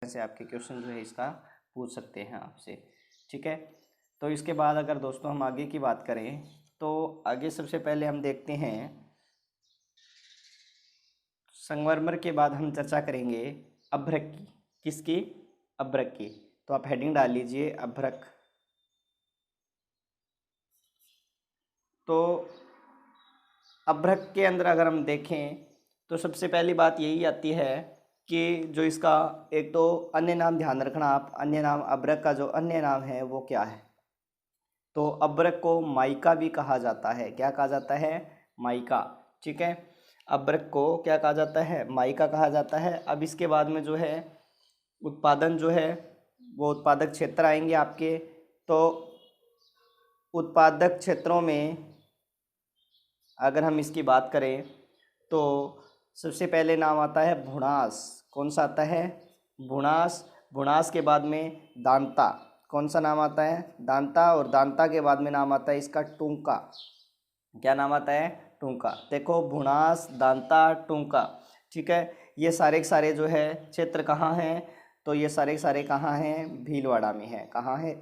से आपके क्वेश्चन जो है इसका पूछ सकते हैं आपसे, ठीक है। तो इसके बाद अगर दोस्तों हम आगे की बात करें तो आगे सबसे पहले हम देखते हैं संगमरमर के बाद हम चर्चा करेंगे अभ्रक की। किसकी? अभ्रक की। तो आप हेडिंग डाल लीजिए अभ्रक। तो अभ्रक के अंदर अगर हम देखें तो सबसे पहली बात यही आती है कि जो इसका एक तो अन्य नाम ध्यान रखना आप, अन्य नाम अभ्रक का जो अन्य नाम है वो क्या है। तो अभ्रक को माइका भी कहा जाता है। क्या कहा जाता है? माइका, ठीक है। अभ्रक को क्या कहा जाता है? माइका कहा जाता है। अब इसके बाद में जो है उत्पादन जो है वो उत्पादक क्षेत्र आएंगे आपके। तो उत्पादक क्षेत्रों में अगर हम इसकी बात करें तो सबसे पहले नाम आता है भुणास। कौन सा आता है? भुणास। भुणास के बाद में दांता। कौन सा नाम आता है? दांता। और दांता के बाद में नाम आता है इसका टूंका। क्या नाम आता है? टूंका। देखो भुणास, दांता, टूंका, ठीक है। ये सारे के सारे जो है क्षेत्र कहाँ हैं? तो ये सारे के सारे कहाँ हैं? भीलवाड़ा में है। कहाँ है?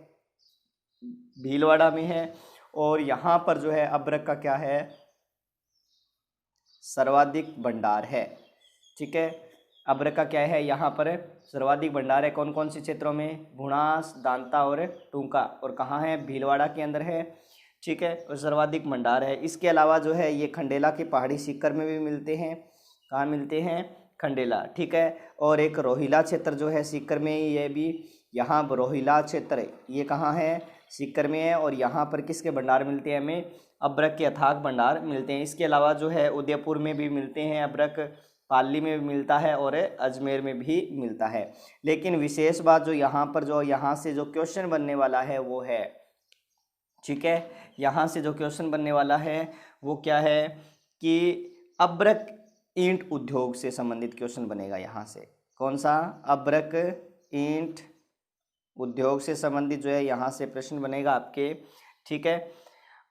भीलवाड़ा में है। और यहाँ पर जो है अभ्रक का क्या है? सर्वाधिक भंडार है, ठीक है। अभ्रक का क्या है? यहाँ पर सर्वाधिक भंडार है। कौन कौन से क्षेत्रों में? भुणास, दांता और टूंका। और कहाँ है? भीलवाड़ा के अंदर है, ठीक है। और सर्वाधिक भंडार है। इसके अलावा जो है ये खंडेला की पहाड़ी सीकर में भी मिलते हैं। कहाँ मिलते हैं? खंडेला, ठीक है। और एक रोहिला क्षेत्र जो है सीकर में, ये भी यहाँ रोहिला क्षेत्र ये कहाँ है? सीकर में है। और यहाँ पर किसके भंडार मिलते हैं हमें? अभ्रक के अथाक भंडार मिलते हैं। इसके अलावा जो है उदयपुर में भी मिलते हैं अभ्रक, पाली में भी मिलता है और अजमेर में भी मिलता है। लेकिन विशेष बात जो यहाँ पर जो यहाँ से जो क्वेश्चन बनने वाला है वो है, ठीक है, यहाँ से जो क्वेश्चन बनने वाला है वो क्या है कि अभ्रक ईंट उद्योग से संबंधित क्वेश्चन बनेगा यहाँ से। कौन सा? अभ्रक ईंट उद्योग से संबंधित जो है यहाँ से प्रश्न बनेगा आपके, ठीक है।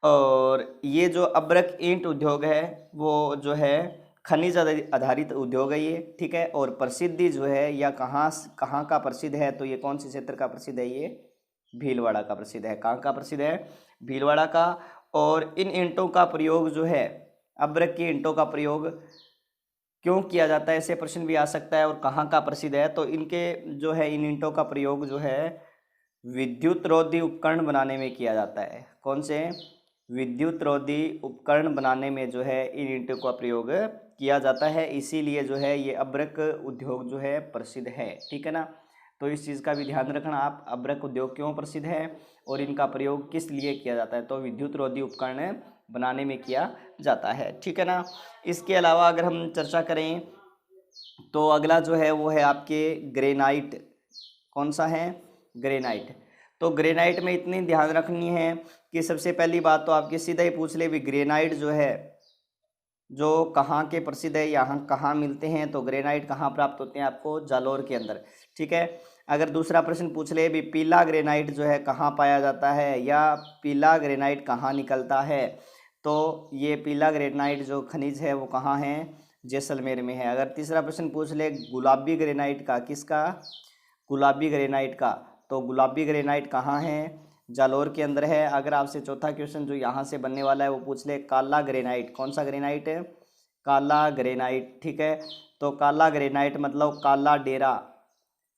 और ये जो अभ्रक ईंट उद्योग है वो जो है खनिज आधारित उद्योग है ये, ठीक है। और प्रसिद्धि जो है या कहाँ का प्रसिद्ध है? तो ये कौन से क्षेत्र का प्रसिद्ध है? ये भीलवाड़ा का प्रसिद्ध है। कहाँ का प्रसिद्ध है? भीलवाड़ा का। और इन ईंटों का प्रयोग जो है, अभ्रक की ईंटों का प्रयोग क्यों किया जाता है, ऐसे प्रश्न भी आ सकता है। और कहाँ का प्रसिद्ध है? तो इनके जो है इन ईंटों का प्रयोग जो है विद्युत रोधी उपकरण बनाने में किया जाता है। कौन से? विद्युत रोधी उपकरण बनाने में जो है इन ईंटों का प्रयोग किया जाता है। इसीलिए जो है ये अभ्रक उद्योग जो है प्रसिद्ध है, ठीक है ना। तो इस चीज़ का भी ध्यान रखना आप, अभ्रक उद्योग क्यों प्रसिद्ध है और इनका प्रयोग किस लिए किया जाता है? तो विद्युत रोधी उपकरण बनाने में किया जाता है, ठीक है ना। इसके अलावा अगर हम चर्चा करें तो अगला जो है वो है आपके ग्रेनाइट। कौन सा है? ग्रेनाइट। तो ग्रेनाइट में इतनी ध्यान रखनी है कि सबसे पहली बात तो आपके सीधा ही पूछ ले भी ग्रेनाइट जो है जो कहाँ के प्रसिद्ध है, यहाँ कहाँ मिलते हैं? तो ग्रेनाइट कहाँ प्राप्त होते हैं? आपको जालौर के अंदर, ठीक है। अगर दूसरा प्रश्न पूछ ले भी पीला ग्रेनाइट जो है कहाँ पाया जाता है या पीला ग्रेनाइट कहाँ निकलता है? तो ये पीला ग्रेनाइट जो खनिज है वो कहाँ है? जैसलमेर में है। अगर तीसरा प्रश्न पूछ ले गुलाबी ग्रेनाइट का, किसका? गुलाबी ग्रेनाइट का, तो गुलाबी ग्रेनाइट कहाँ है? जालौर के अंदर है। अगर आपसे चौथा क्वेश्चन जो यहाँ से बनने वाला है वो पूछ ले काला ग्रेनाइट। कौन सा ग्रेनाइट है? काला ग्रेनाइट, ठीक है। तो काला ग्रेनाइट मतलब काला डेरा।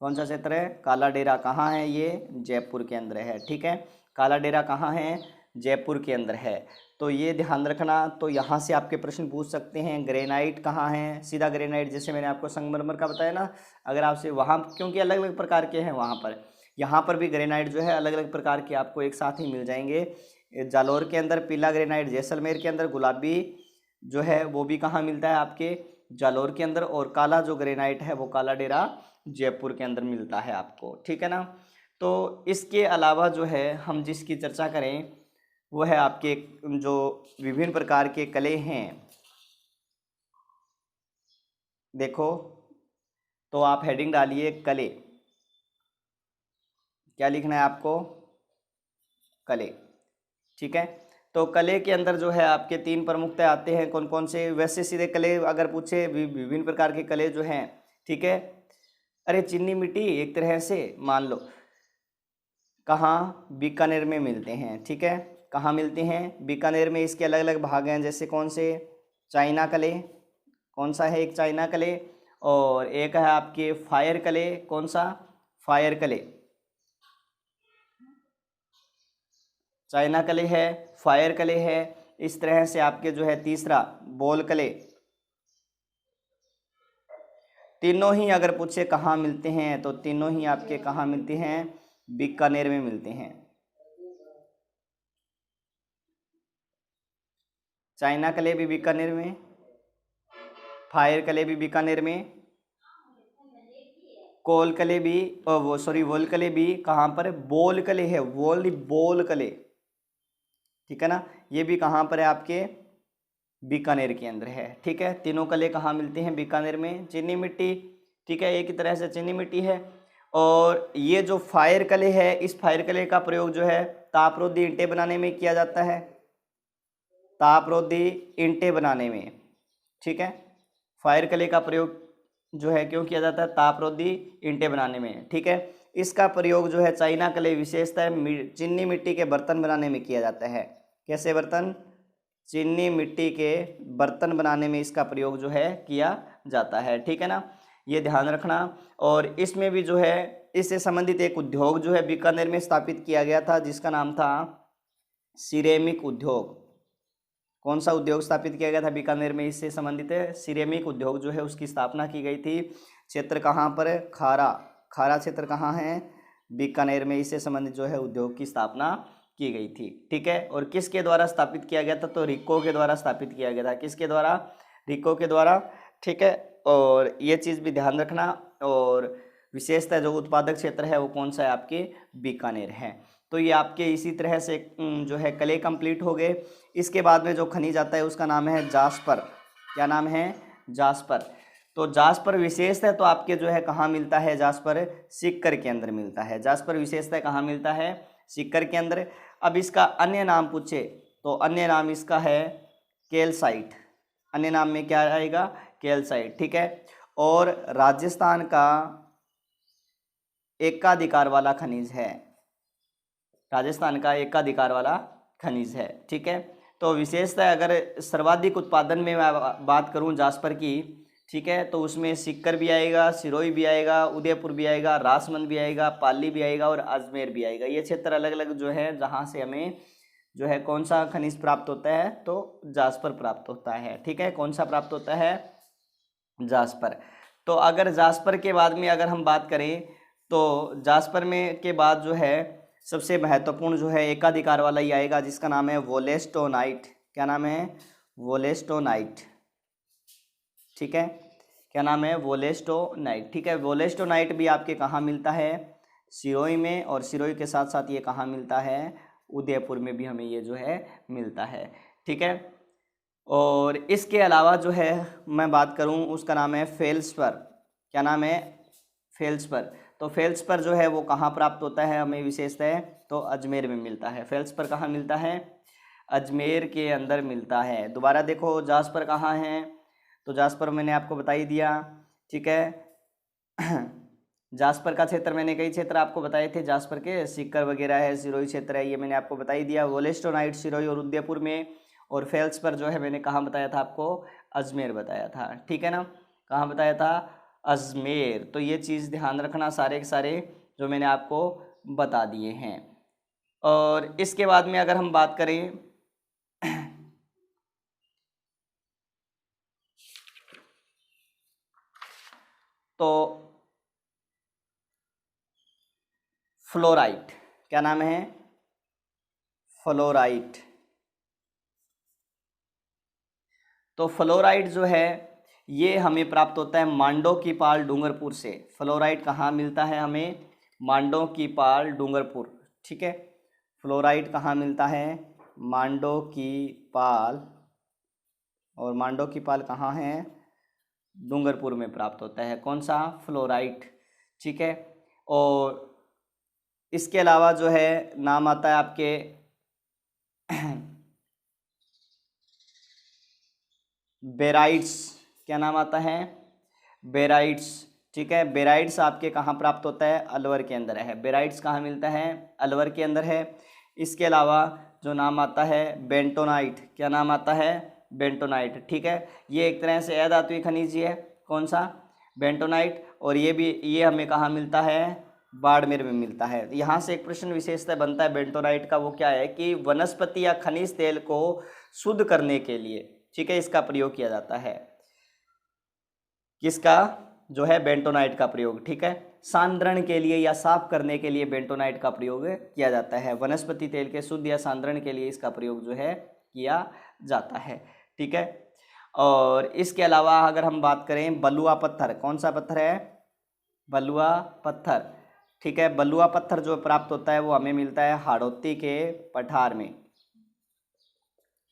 कौन सा क्षेत्र है? काला डेरा। कहाँ है ये? जयपुर के अंदर है, ठीक है। काला डेरा कहाँ है? जयपुर के अंदर है। तो ये ध्यान रखना। तो यहाँ से आपके प्रश्न पूछ सकते हैं ग्रेनाइट कहाँ है, सीधा ग्रेनाइट जैसे मैंने आपको संगमरमर का बताया ना। अगर आपसे वहाँ, क्योंकि अलग अलग प्रकार के हैं वहाँ पर, यहाँ पर भी ग्रेनाइट जो है अलग अलग प्रकार के आपको एक साथ ही मिल जाएंगे। जालौर के अंदर पीला ग्रेनाइट, जैसलमेर के अंदर गुलाबी जो है वो भी कहाँ मिलता है? आपके जालौर के अंदर। और काला जो ग्रेनाइट है वो काला डेरा जयपुर के अंदर मिलता है आपको, ठीक है ना। तो इसके अलावा जो है हम जिसकी चर्चा करें वो है आपके जो विभिन्न प्रकार के कले हैं। देखो तो आप हेडिंग डालिए कले। क्या लिखना है आपको? कले, ठीक है। तो कले के अंदर जो है आपके तीन प्रमुखता आते हैं। कौन कौन से? वैसे सीधे कले अगर पूछे विभिन्न प्रकार के कले जो हैं, ठीक है, अरे चीनी मिट्टी एक तरह से मान लो कहाँ, बीकानेर में मिलते हैं, ठीक है। कहाँ मिलते हैं? बीकानेर में। इसके अलग अलग भाग हैं, जैसे कौन से? चाइना कले, कौन सा है? एक चाइना कले, और एक है आपके फायर कले। कौन सा? फायर कले। चाइना कले है, फायर कले है। इस तरह से आपके जो है तीसरा बोल कले। तीनों ही अगर पूछे कहाँ मिलते हैं तो तीनों ही आपके कहाँ मिलते हैं? बीकानेर में मिलते हैं। चाइना कले भी बीकानेर में, फायर कले भी बीकानेर में, कोल कले भी, वो सॉरी वोल कले भी। कहाँ पर? बोल कले है, बोल कले, ठीक है ना। ये भी कहाँ पर है? आपके बीकानेर के अंदर है, ठीक है। तीनों कले कहाँ मिलते हैं? बीकानेर में। चीनी मिट्टी, ठीक है, एक ही तरह से चीनी मिट्टी है। और ये जो फायर कले है, इस फायर कले का प्रयोग जो है तापरोधी ईंटें बनाने में किया जाता है, तापरोधी ईंटें बनाने में, ठीक है। फायर कले का प्रयोग जो है क्यों किया जाता है? तापरोधी ईंटें बनाने में, ठीक है। इसका प्रयोग जो है चाइना कले विशेषतः चीनी मिट्टी के बर्तन बनाने में किया जाता है। कैसे बर्तन? चीनी मिट्टी के बर्तन बनाने में इसका प्रयोग जो है किया जाता है, ठीक है ना। ये ध्यान रखना। और इसमें भी जो है इससे संबंधित एक उद्योग जो है बीकानेर में स्थापित किया गया था, जिसका नाम था सिरेमिक उद्योग। कौन सा उद्योग स्थापित किया गया था बीकानेर में? इससे संबंधित है सिरेमिक उद्योग जो है उसकी स्थापना की गई थी। क्षेत्र कहाँ पर? खारा। खारा क्षेत्र कहाँ है? बीकानेर में। इससे संबंधित जो है उद्योग की स्थापना की गई थी, ठीक है। और किसके द्वारा स्थापित किया गया था? तो रिको के द्वारा स्थापित किया गया था। किसके द्वारा? रिको के द्वारा, ठीक है। और ये चीज़ भी ध्यान रखना। और विशेषतः जो उत्पादक क्षेत्र है वो कौन सा है? आपके बीकानेर है। तो ये आपके इसी तरह से जो है कले कंप्लीट हो गए। इसके बाद में जो खनिज आता है उसका नाम है जास्पर। क्या नाम है? जास्पर। तो जास्पर विशेषतः तो आपके जो है कहाँ मिलता है? जास्पर सिक्कर के अंदर मिलता है। जास्पर विशेषतः कहाँ मिलता है? सिक्कर के अंदर। अब इसका अन्य नाम पूछे तो अन्य नाम इसका है कैल्साइट। अन्य नाम में क्या आएगा? कैल्साइट, ठीक है। और राजस्थान का एकाधिकार वाला खनिज है, राजस्थान का एकाधिकार वाला खनिज है, ठीक है। तो विशेषतः अगर सर्वाधिक उत्पादन में मैं बात करूं जास्पर की, ठीक है, तो उसमें सिक्कर भी आएगा, सिरोही भी आएगा, उदयपुर भी आएगा, राजसमंद भी आएगा, पाली भी आएगा और अजमेर भी आएगा। ये क्षेत्र अलग अलग जो है जहाँ से हमें जो है कौन सा खनिज प्राप्त होता है? तो जास्पर प्राप्त होता है, ठीक है। कौन सा प्राप्त होता है? जास्पर। तो अगर जास्पर के बाद में अगर हम बात करें तो जास्पर में के बाद जो है सबसे महत्वपूर्ण जो है एकाधिकार वाला ही आएगा, जिसका नाम है वोलेस्टोनाइट। क्या नाम है? वोलेस्टोनाइट, ठीक है। क्या नाम है? वोलेस्टोनाइट, ठीक है। वोलेस्टोनाइट भी आपके कहाँ मिलता है? सिरोही में। और सिरोही के साथ साथ ये कहाँ मिलता है? उदयपुर में भी हमें ये जो है मिलता है, ठीक है। और इसके अलावा जो है मैं बात करूं उसका नाम है फेल्सपर। क्या नाम है? फेल्सपर। तो फेल्सपर जो है वो कहाँ प्राप्त होता है हमें विशेषतः? तो अजमेर में मिलता है। फेल्सपर कहाँ मिलता है? अजमेर के अंदर मिलता है। दोबारा देखो जास्पर कहाँ है? तो जास्पर मैंने आपको बता ही दिया, ठीक है। जास्पर का क्षेत्र मैंने कई क्षेत्र आपको बताए थे, जास्पर के सिक्कर वगैरह है, सिरोही क्षेत्र है, ये मैंने आपको बता ही दिया। वोलेस्टोनाइट सिरोही और उदयपुर में। और फेल्सपर जो है मैंने कहाँ बताया था आपको? अजमेर बताया था, ठीक है ना। कहाँ बताया था? अजमेर। तो ये चीज़ ध्यान रखना, सारे के सारे जो मैंने आपको बता दिए हैं। और इसके बाद में अगर हम बात करें तो फ्लोराइट। क्या नाम है? फ्लोराइट। तो फ्लोराइट जो है ये हमें प्राप्त होता है मांडो की पाल डूंगरपुर से। फ्लोराइट कहाँ मिलता है हमें? मांडो की पाल डूंगरपुर, ठीक है। फ्लोराइट कहाँ मिलता है? मांडो की पाल। और मांडो की पाल कहाँ है? डूंगरपुर में प्राप्त होता है। कौन सा? फ्लोराइट, ठीक है। और इसके अलावा जो है नाम आता है आपके बेराइट्स। क्या नाम आता है? बेराइट्स, ठीक है। बेराइट्स आपके कहाँ प्राप्त होता है? अलवर के अंदर है। बेराइट्स कहाँ मिलता है? अलवर के अंदर है। इसके अलावा जो नाम आता है बेंटोनाइट, क्या नाम आता है? बेंटोनाइट, ठीक है। ये एक तरह से अधात्विक खनिज है, कौन सा? बेंटोनाइट। और ये हमें कहाँ मिलता है? बाड़मेर में मिलता है। यहाँ से एक प्रश्न विशेषता बनता है बेंटोनाइट का, वो क्या है कि वनस्पति या खनिज तेल को शुद्ध करने के लिए, ठीक है, इसका प्रयोग किया जाता है। किसका? जो है बेंटोनाइट का प्रयोग, ठीक है। सांद्रण के लिए या साफ करने के लिए बेंटोनाइट का प्रयोग किया जाता है। वनस्पति तेल के शुद्ध या सांद्रण के लिए इसका प्रयोग जो है किया जाता है, ठीक है। और इसके अलावा अगर हम बात करें बलुआ पत्थर, कौन सा पत्थर है? बलुआ पत्थर, ठीक है। बलुआ पत्थर जो प्राप्त होता है वो हमें मिलता है हाड़ौती के पठार में,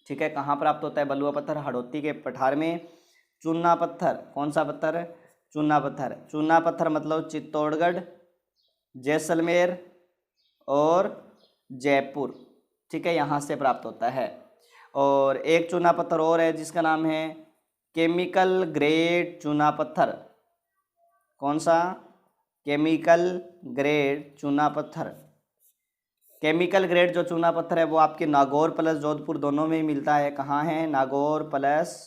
ठीक है। कहाँ प्राप्त होता है बलुआ पत्थर? हाड़ौती के पठार में। चूना पत्थर, कौन सा पत्थर? चूना पत्थर। चूना पत्थर मतलब चित्तौड़गढ़, जैसलमेर और जयपुर, ठीक है, यहाँ से प्राप्त होता है। और एक चूना पत्थर और है जिसका नाम है केमिकल ग्रेड चूना पत्थर, कौन सा? केमिकल ग्रेड चूना पत्थर। केमिकल ग्रेड जो चूना पत्थर है वो आपके नागौर प्लस जोधपुर दोनों में ही मिलता है। कहाँ है? नागौर प्लस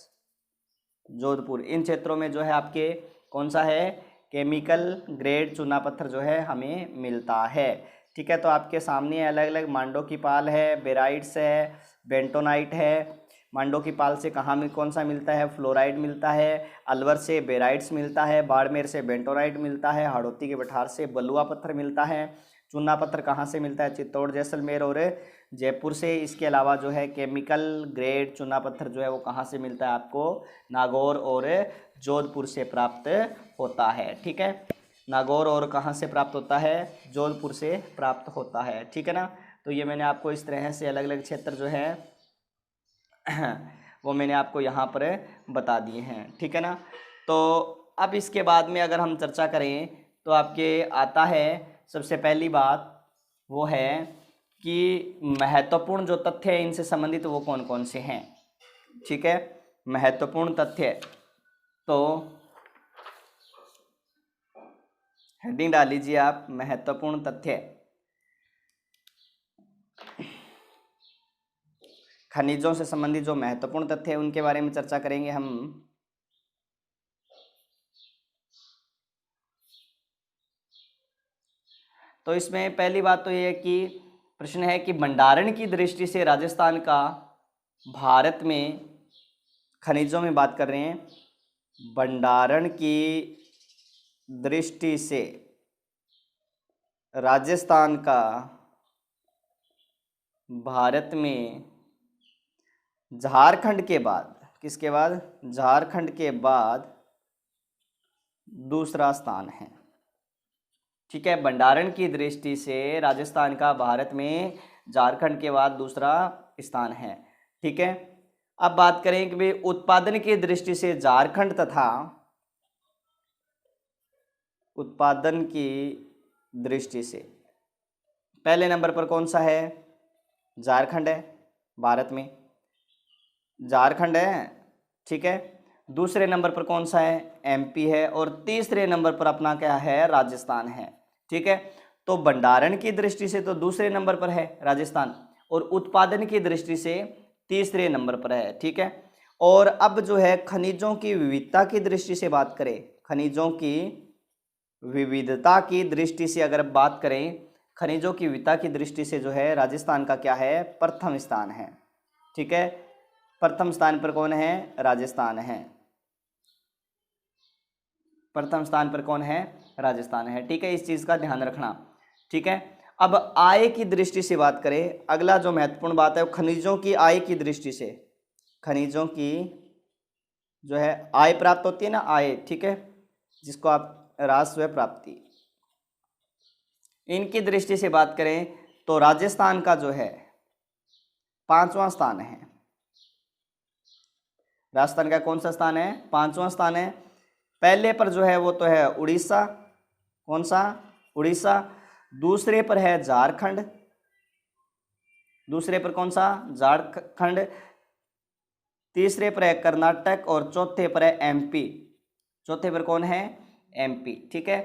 जोधपुर, इन क्षेत्रों में जो है आपके कौन सा है? केमिकल ग्रेड चूना पत्थर जो है हमें मिलता है, ठीक है। तो आपके सामने अलग अलग मांडो की पाल है, बेराइट्स है, बेंटोनाइट है। मांडो की पाल से कहाँ में कौन सा मिलता है? फ्लोराइड मिलता है। अलवर से बेराइट्स मिलता है। बाड़मेर से बेंटोनाइट मिलता है। हाड़ौती के पठार से बलुआ पत्थर मिलता है। चूना पत्थर कहाँ से मिलता है? चित्तौड़, जैसलमेर और जयपुर से। इसके अलावा जो है केमिकल ग्रेड चूना पत्थर जो है वो कहाँ से मिलता है आपको? नागौर और जोधपुर से प्राप्त होता है, ठीक है। नागौर और कहाँ से प्राप्त होता है? जोधपुर से प्राप्त होता है, ठीक है ना। तो ये मैंने आपको इस तरह से अलग अलग क्षेत्र जो है वो मैंने आपको यहाँ पर बता दिए हैं, ठीक है ना। तो अब इसके बाद में अगर हम चर्चा करें तो आपके आता है सबसे पहली बात वो है कि महत्वपूर्ण जो तथ्य है इनसे संबंधित वो कौन कौन से हैं, ठीक है। महत्वपूर्ण तथ्य, तो हेडिंग डाल लीजिए आप, महत्वपूर्ण तथ्य। खनिजों से संबंधित जो महत्वपूर्ण तथ्य है उनके बारे में चर्चा करेंगे हम। तो इसमें पहली बात तो ये है कि प्रश्न है कि भंडारण की दृष्टि से राजस्थान का भारत में, खनिजों में बात कर रहे हैं, भंडारण की दृष्टि से राजस्थान का भारत में झारखंड के बाद, किसके बाद? झारखंड के बाद दूसरा स्थान है, ठीक है। भंडारण की दृष्टि से राजस्थान का भारत में झारखंड के बाद दूसरा स्थान है, ठीक है। अब बात करें कि भाई उत्पादन की दृष्टि से झारखंड तथा, उत्पादन की दृष्टि से पहले नंबर पर कौन सा है? झारखंड है, भारत में झारखंड है, ठीक है। दूसरे नंबर पर कौन सा है? एमपी है। और तीसरे नंबर पर अपना क्या है? राजस्थान है, ठीक है। तो भंडारण की दृष्टि से तो दूसरे नंबर पर है राजस्थान, और उत्पादन की दृष्टि से तीसरे नंबर पर है, ठीक है। और अब जो है खनिजों की विविधता की दृष्टि से बात करें, खनिजों की विविधता की दृष्टि से अगर बात करें, खनिजों की विविधता की दृष्टि से जो है राजस्थान का क्या है? प्रथम स्थान है, ठीक है। प्रथम स्थान पर कौन है? राजस्थान है। प्रथम स्थान पर कौन है? राजस्थान है, ठीक है। इस चीज़ का ध्यान रखना, ठीक है। अब आय की दृष्टि से बात करें, अगला जो महत्वपूर्ण बात है वो खनिजों की आय की दृष्टि से, खनिजों की जो है आय प्राप्त होती है ना, आय, ठीक है, जिसको आप राजस्व प्राप्ति, इनकी दृष्टि से बात करें तो राजस्थान का जो है 5वां स्थान है। राजस्थान का कौन सा स्थान है? 5वां स्थान है। पहले पर जो है वो तो है उड़ीसा, कौन सा? उड़ीसा। दूसरे पर है झारखंड, दूसरे पर कौन सा? झारखंड। तीसरे पर है कर्नाटक और चौथे पर है एमपी। चौथे पर कौन है? एमपी। ठीक है,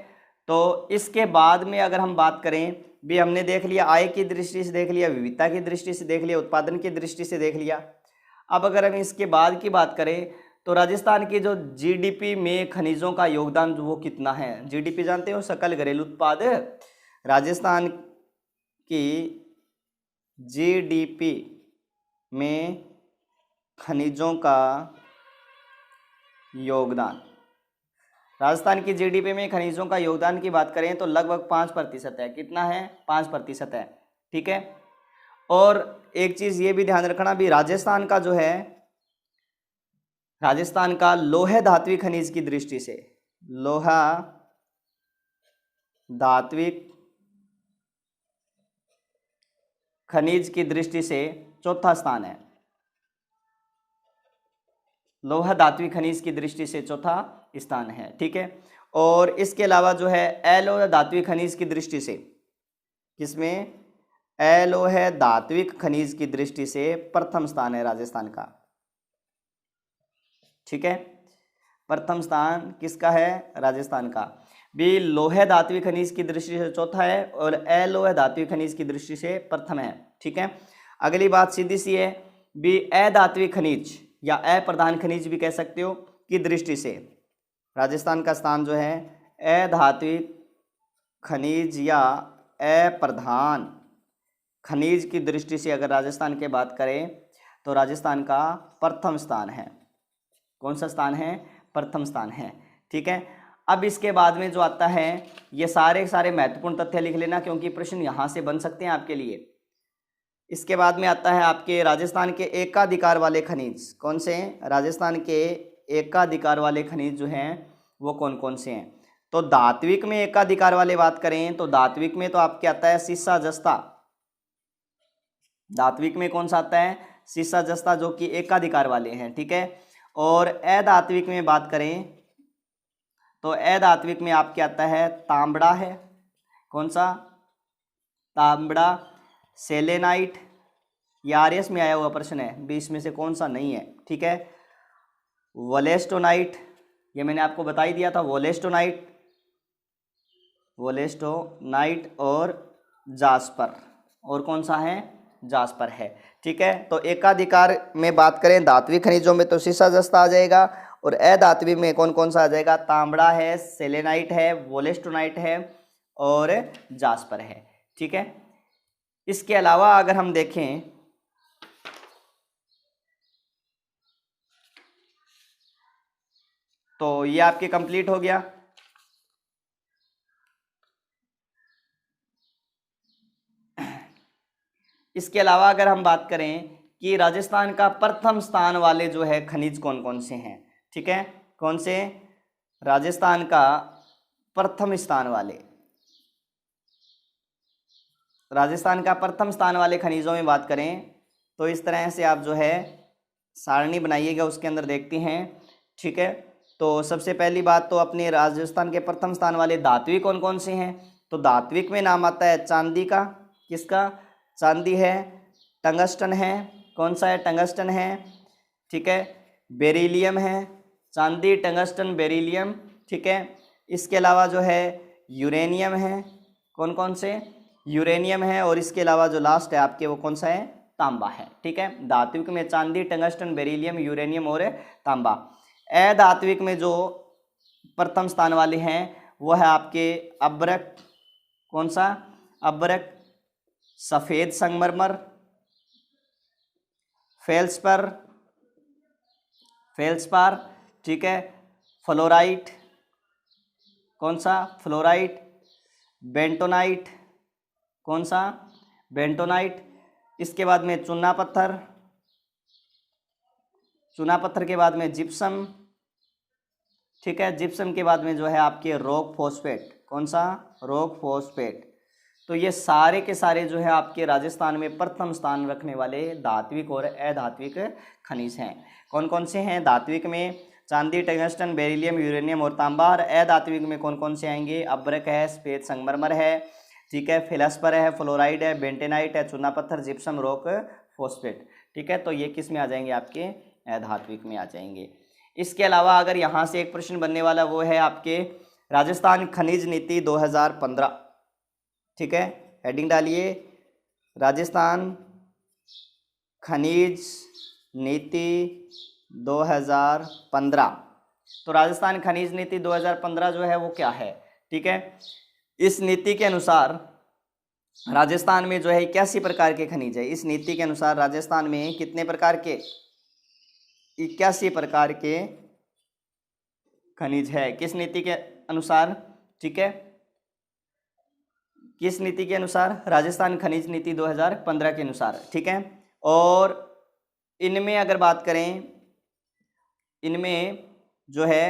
तो इसके बाद में अगर हम बात करें भी, हमने देख लिया आय की दृष्टि से, देख लिया विविधता की दृष्टि से, देख लिया उत्पादन की दृष्टि से, देख लिया। अब अगर हम इसके बाद की बात करें तो राजस्थान की जो जीडीपी में खनिजों का योगदान वो कितना है। जीडीपी जानते हो, सकल घरेलू उत्पाद। राजस्थान की जीडीपी में खनिजों का योगदान, राजस्थान की जीडीपी में खनिजों का योगदान की बात करें तो लगभग 5% है। कितना है? 5% है। ठीक है, और एक चीज़ ये भी ध्यान रखना भी, राजस्थान का जो है, राजस्थान का लोहे धात्विक खनिज की दृष्टि से, लोहा धात्विक खनिज की दृष्टि से चौथा स्थान है। लोहा धात्विक खनिज की दृष्टि से चौथा स्थान है। ठीक है, और इसके अलावा जो है अलोह धात्विक खनिज की दृष्टि से, किसमें? अलोह धात्विक खनिज की दृष्टि से प्रथम स्थान है राजस्थान का। ठीक है, प्रथम स्थान किसका है? राजस्थान का। भी लोहे धात्विक खनिज की दृष्टि से चौथा है और अलोह धात्विक खनिज की दृष्टि से प्रथम है। ठीक है, अगली बात सीधी सी है भी, अधात्विक खनिज या अप्रधान खनिज भी कह सकते हो की दृष्टि से राजस्थान का स्थान जो है अधात्विक खनिज या अप्रधान खनिज की दृष्टि से अगर राजस्थान की बात करें तो राजस्थान का प्रथम स्थान है। कौन सा स्थान है? प्रथम स्थान है। ठीक है, अब इसके बाद में जो आता है, ये सारे महत्वपूर्ण तथ्य लिख लेना क्योंकि प्रश्न यहाँ से बन सकते हैं आपके लिए। इसके बाद में आता है आपके राजस्थान के एकाधिकार वाले खनिज। कौन से हैं? राजस्थान के एकाधिकार वाले खनिज जो हैं वो कौन कौन से हैं? तो धात्विक में एकाधिकार वाले बात करें तो धात्विक में तो आपके आता है सीसा जस्ता। धात्विक में कौन सा आता है? सीसा जस्ता, जो कि एकाधिकार वाले हैं। ठीक है, और अधात्विक में बात करें तो अधात्विक में आपके आता है तांबड़ा है। कौन सा? तांबड़ा, सेलेनाइट। ये आरएस में आया हुआ प्रश्न है, 20 में से कौन सा नहीं है। ठीक है, वोलेस्टोनाइट, ये मैंने आपको बता ही दिया था, वोलेस्टोनाइट और जास्पर। और कौन सा है? जास्पर है। ठीक है, तो एकाधिकार में बात करें धात्विक खनिजों में तो सीसा जस्ता आ जाएगा, और अधात्विक में कौन कौन सा आ जाएगा? तांबड़ा है, सेलेनाइट है, वोलेस्टोनाइट है और जास्पर है। ठीक है, इसके अलावा अगर हम देखें तो ये आपके कंप्लीट हो गया। इसके अलावा अगर हम बात करें कि राजस्थान का प्रथम स्थान वाले जो है खनिज कौन कौन से हैं। ठीक है, कौन से? राजस्थान का प्रथम स्थान वाले, राजस्थान का प्रथम स्थान वाले खनिजों में बात करें तो इस तरह से आप जो है सारणी बनाइएगा, उसके अंदर देखते हैं। ठीक है, तो सबसे पहली बात तो अपने राजस्थान के प्रथम स्थान वाले धात्विक कौन कौन से हैं? तो धात्विक में नाम आता है चांदी का। किसका? चांदी है। टंगस्टन है। कौन सा है? टंगस्टन है। ठीक है, बेरिलियम है। चांदी, टंगस्टन, बेरिलियम। ठीक है, इसके अलावा जो है यूरेनियम है। कौन कौन से? यूरेनियम है। और इसके अलावा जो लास्ट है आपके वो कौन सा है? तांबा है। ठीक है, धात्विक में चांदी, टंगस्टन, बेरिलियम, यूरेनियम और तांबा। अधात्विक में जो प्रथम स्थान वाले हैं वो है आपके अब्रक। कौन सा? अब्रक, सफ़ेद संगमरमर, फेल्सपार। ठीक है, फ्लोराइट। कौन सा? फ्लोराइट। बेंटोनाइट। कौन सा? बेंटोनाइट। इसके बाद में चूना पत्थर। चूना पत्थर के बाद में जिप्सम। ठीक है, जिप्सम के बाद में जो है आपके रॉक फॉस्फेट। कौन सा? Rock phosphate. तो ये सारे के सारे जो है आपके राजस्थान में प्रथम स्थान रखने वाले धात्विक और अधात्विक खनिज हैं। कौन कौन से हैं? धात्विक में चांदी, टंगस्टन, बेरिलियम, यूरेनियम और तांबा। और अधात्विक में कौन कौन से आएंगे? अब्रक है, सफेद संगमरमर है। ठीक है, फेलस्पर है, फ्लोराइड है, बेंटेनाइट है, चूना पत्थर, जिप्सम, रॉक फॉस्फेट। ठीक है, तो ये किस में आ जाएंगे? आपके अधात्विक में आ जाएंगे। इसके अलावा अगर यहाँ से एक प्रश्न बनने वाला वो है आपके राजस्थान खनिज नीति 2015, ठीक है, हेडिंग डालिए राजस्थान खनिज नीति 2015। तो राजस्थान खनिज नीति 2015 जो है वो क्या है, ठीक है। इस नीति के अनुसार राजस्थान में जो है 81 प्रकार के खनिज है। इस नीति के अनुसार राजस्थान में कितने प्रकार के, 81 प्रकार के खनिज है। किस नीति के अनुसार, ठीक है, किस नीति के अनुसार, राजस्थान खनिज नीति 2015 के अनुसार, ठीक है। और इनमें अगर बात करें, इनमें जो है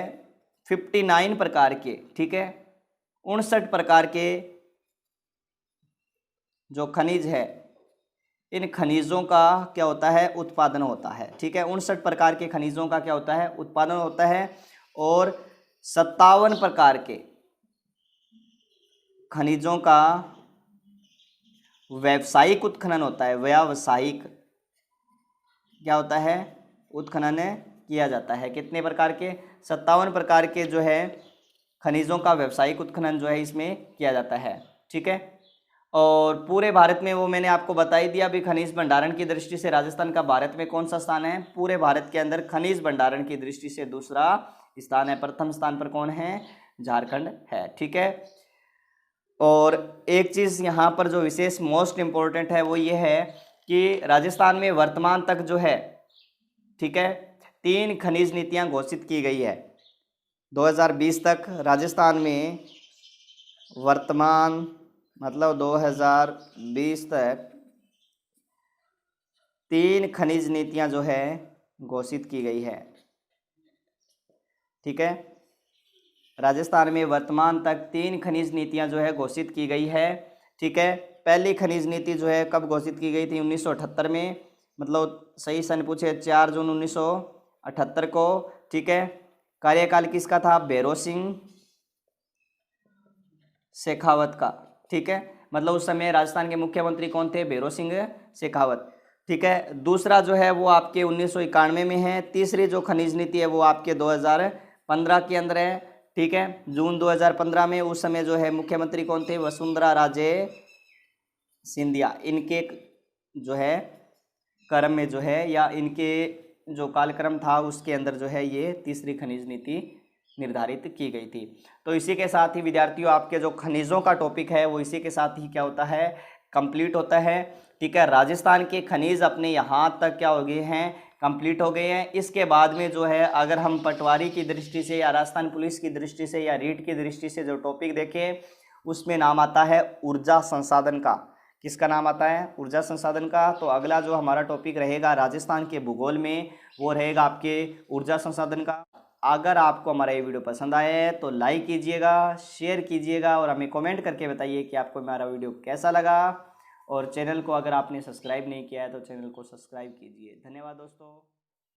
59 प्रकार के, ठीक है, 59 प्रकार के जो खनिज है, इन खनिजों का क्या होता है, उत्पादन होता है, ठीक है। 59 प्रकार के खनिजों का क्या होता है, उत्पादन होता है। और 57 प्रकार के खनिजों का व्यावसायिक उत्खनन होता है। व्यावसायिक क्या होता है, उत्खनन किया जाता है। कितने प्रकार के, 57 प्रकार के जो है खनिजों का व्यावसायिक उत्खनन जो है इसमें किया जाता है, ठीक है। और पूरे भारत में वो मैंने आपको बता ही दिया। अभी खनिज भंडारण की दृष्टि से राजस्थान का भारत में कौन सा स्थान है, पूरे भारत के अंदर खनिज भंडारण की दृष्टि से दूसरा स्थान है। प्रथम स्थान पर कौन है, झारखंड है, ठीक है। और एक चीज़ यहाँ पर जो विशेष मोस्ट इम्पोर्टेंट है वो ये है कि राजस्थान में वर्तमान तक जो है, ठीक है, 3 खनिज नीतियाँ घोषित की गई है। 2020 तक राजस्थान में वर्तमान मतलब 2020 तक 3 खनिज नीतियां जो है घोषित की गई है, ठीक है। राजस्थान में वर्तमान तक 3 खनिज नीतियां जो है घोषित की गई है, ठीक है। पहली खनिज नीति जो है कब घोषित की गई थी, 1978 में, मतलब सही सन पूछे 4 जून 1978 को, ठीक है। कार्यकाल किसका था, भैरों सिंह शेखावत का, ठीक है। मतलब उस समय राजस्थान के मुख्यमंत्री कौन थे, भैरों सिंह शेखावत, ठीक है। दूसरा जो है वो आपके 1991 में है। तीसरी जो खनिज नीति है वो आपके 2015 के अंदर है, ठीक है, जून 2015 में। उस समय जो है मुख्यमंत्री कौन थे, वसुंधरा राजे सिंधिया। इनके जो है क्रम में जो है, या इनके जो कालक्रम था उसके अंदर जो है ये तीसरी खनिज नीति निर्धारित की गई थी। तो इसी के साथ ही विद्यार्थियों आपके जो खनिजों का टॉपिक है वो इसी के साथ ही क्या होता है, कंप्लीट होता है, ठीक है। राजस्थान के खनिज अपने यहाँ तक क्या हो गए हैं, कंप्लीट हो गए हैं। इसके बाद में जो है अगर हम पटवारी की दृष्टि से या राजस्थान पुलिस की दृष्टि से या रीट की दृष्टि से जो टॉपिक देखें उसमें नाम आता है ऊर्जा संसाधन का। किसका नाम आता है, ऊर्जा संसाधन का। तो अगला जो हमारा टॉपिक रहेगा राजस्थान के भूगोल में वो रहेगा आपके ऊर्जा संसाधन का। अगर आपको हमारा ये वीडियो पसंद आया है तो लाइक कीजिएगा, शेयर कीजिएगा और हमें कमेंट करके बताइए कि आपको हमारा वीडियो कैसा लगा। और चैनल को अगर आपने सब्सक्राइब नहीं किया है तो चैनल को सब्सक्राइब कीजिए। धन्यवाद दोस्तों।